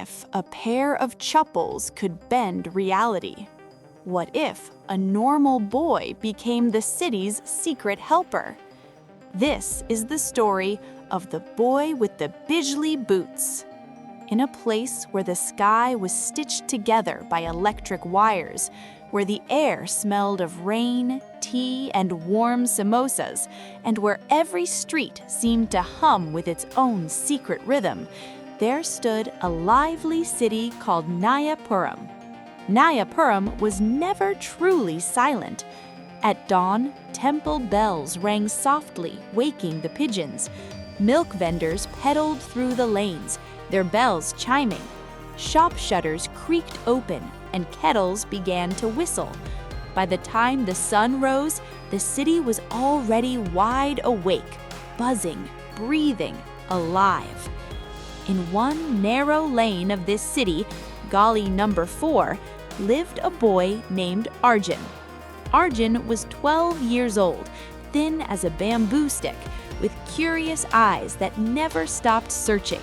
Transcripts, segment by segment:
if a pair of chappals could bend reality? What if a normal boy became the city's secret helper? This is the story of the boy with the Bijli Boots. In a place where the sky was stitched together by electric wires, where the air smelled of rain, tea, and warm samosas, and where every street seemed to hum with its own secret rhythm, there stood a lively city called Naya Puram. Naya Puram was never truly silent. At dawn, temple bells rang softly, waking the pigeons. Milk vendors pedaled through the lanes, their bells chiming. Shop shutters creaked open, and kettles began to whistle. By the time the sun rose, the city was already wide awake, buzzing, breathing, alive. In one narrow lane of this city, Gully number 4, lived a boy named Arjun. Arjun was 12 years old, thin as a bamboo stick, with curious eyes that never stopped searching.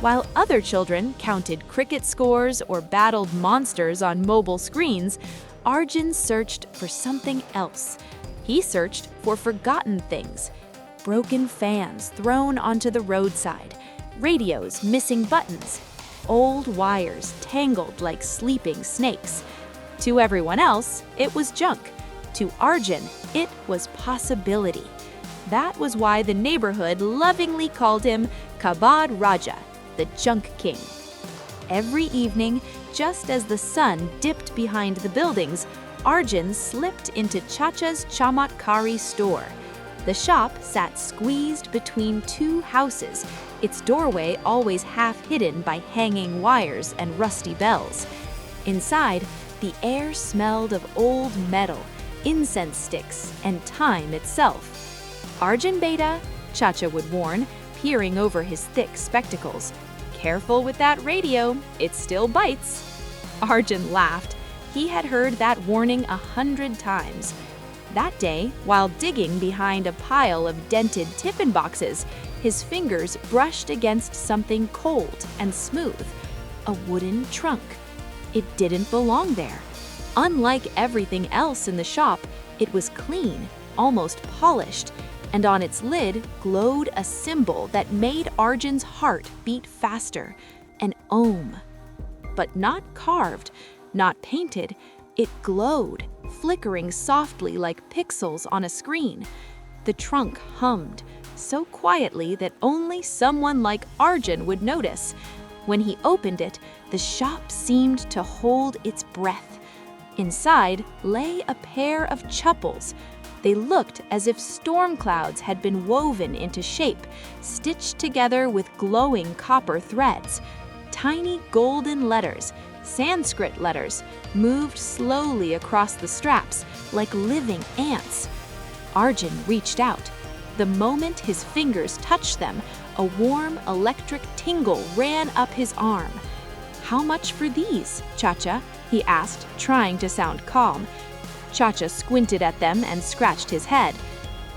While other children counted cricket scores or battled monsters on mobile screens, Arjun searched for something else. He searched for forgotten things: broken fans thrown onto the roadside, radios missing buttons, old wires tangled like sleeping snakes. To everyone else, it was junk. To Arjun, it was possibility. That was why the neighborhood lovingly called him Kabaad Raja, the Junk King. Every evening, just as the sun dipped behind the buildings, Arjun slipped into Chacha's chamatkari store. The shop sat squeezed between two houses, its doorway always half hidden by hanging wires and rusty bells. Inside, the air smelled of old metal, incense sticks, and time itself. "Arjun beta," Chacha would warn, peering over his thick spectacles. "Careful with that radio, it still bites." Arjun laughed. He had heard that warning 100 times. That day, while digging behind a pile of dented tiffin boxes, his fingers brushed against something cold and smooth, a wooden trunk. It didn't belong there. Unlike everything else in the shop, it was clean, almost polished, and on its lid glowed a symbol that made Arjun's heart beat faster, an Om. But not carved, not painted, it glowed, flickering softly like pixels on a screen. The trunk hummed, so quietly that only someone like Arjun would notice. When he opened it, the shop seemed to hold its breath. Inside lay a pair of chappals. They looked as if storm clouds had been woven into shape, stitched together with glowing copper threads. Tiny golden letters, Sanskrit letters, moved slowly across the straps like living ants. Arjun reached out. The moment his fingers touched them, a warm electric tingle ran up his arm. "How much for these, Chacha?" he asked, trying to sound calm. Chacha squinted at them and scratched his head.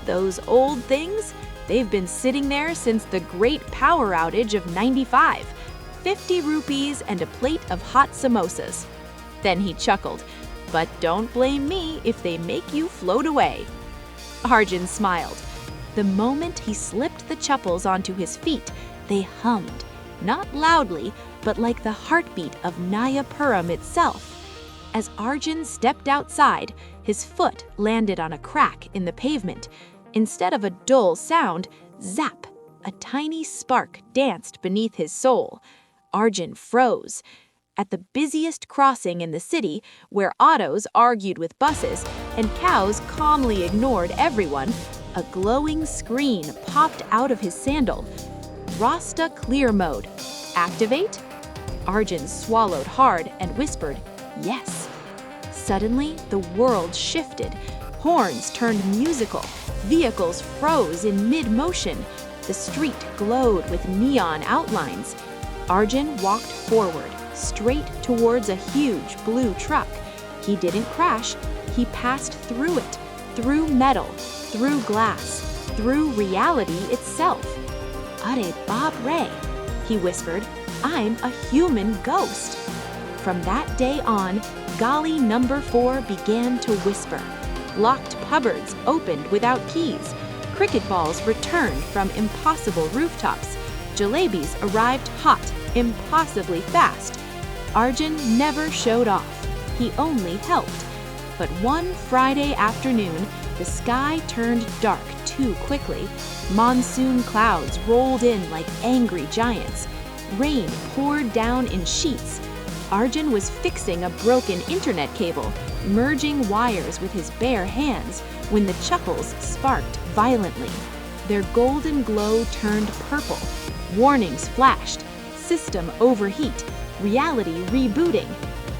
"Those old things? They've been sitting there since the great power outage of '95. 50 rupees and a plate of hot samosas." Then he chuckled. "But don't blame me if they make you float away." Arjun smiled. The moment he slipped the chappals onto his feet, they hummed, not loudly, but like the heartbeat of Naya Puram itself. As Arjun stepped outside, his foot landed on a crack in the pavement. Instead of a dull sound, zap, a tiny spark danced beneath his sole. Arjun froze. At the busiest crossing in the city, where autos argued with buses and cows calmly ignored everyone, a glowing screen popped out of his sandal. "Rasta clear mode. Activate?" Arjun swallowed hard and whispered, "Yes." Suddenly, the world shifted. Horns turned musical. Vehicles froze in mid-motion. The street glowed with neon outlines. Arjun walked forward, straight towards a huge blue truck. He didn't crash. He passed through it, through metal, through glass, through reality itself. "Are Baap Re," he whispered. I'm a human ghost." From that day on, Golly number 4 began to whisper. Locked cupboards opened without keys. Cricket balls returned from impossible rooftops. Jalebis arrived hot, impossibly fast. Arjun never showed off. He only helped. But one Friday afternoon, the sky turned dark too quickly. Monsoon clouds rolled in like angry giants. Rain poured down in sheets. Arjun was fixing a broken internet cable, merging wires with his bare hands, when the chappals sparked violently. Their golden glow turned purple. Warnings flashed. System overheat. Reality rebooting.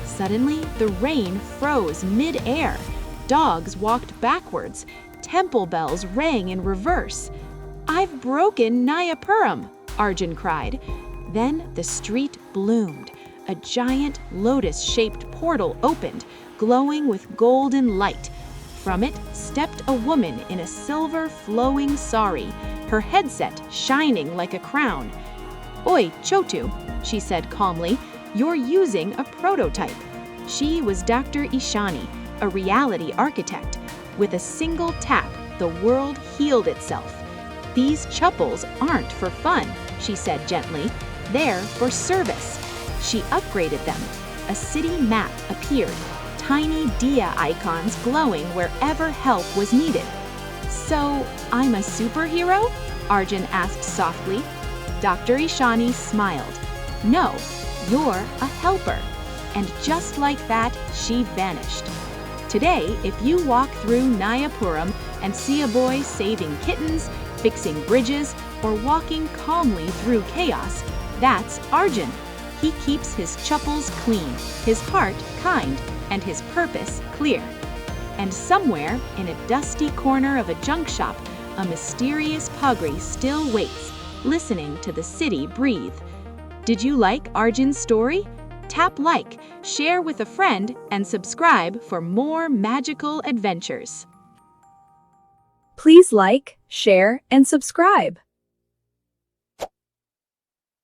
Suddenly, the rain froze mid-air. Dogs walked backwards. Temple bells rang in reverse. "I've broken Naya Puram," Arjun cried. Then the street bloomed. A giant lotus-shaped portal opened, glowing with golden light. From it stepped a woman in a silver flowing sari, her headset shining like a crown. "Oi, Chotu," she said calmly, "you're using a prototype." She was Dr. Ishani, a reality architect. With a single tap, the world healed itself. "These chappals aren't for fun," she said gently. "They're for service." She upgraded them. A city map appeared, tiny dia icons glowing wherever help was needed. "So, I'm a superhero?" Arjun asked softly. Dr. Ishani smiled. "No, you're a helper." And just like that, she vanished. Today, if you walk through Naya Puram and see a boy saving kittens, fixing bridges, or walking calmly through chaos, that's Arjun. He keeps his chappals clean, his heart kind, and his purpose clear. And somewhere, in a dusty corner of a junk shop, a mysterious pugri still waits, listening to the city breathe. Did you like Arjun's story? Tap like, share with a friend, and subscribe for more magical adventures. Please like, share, and subscribe.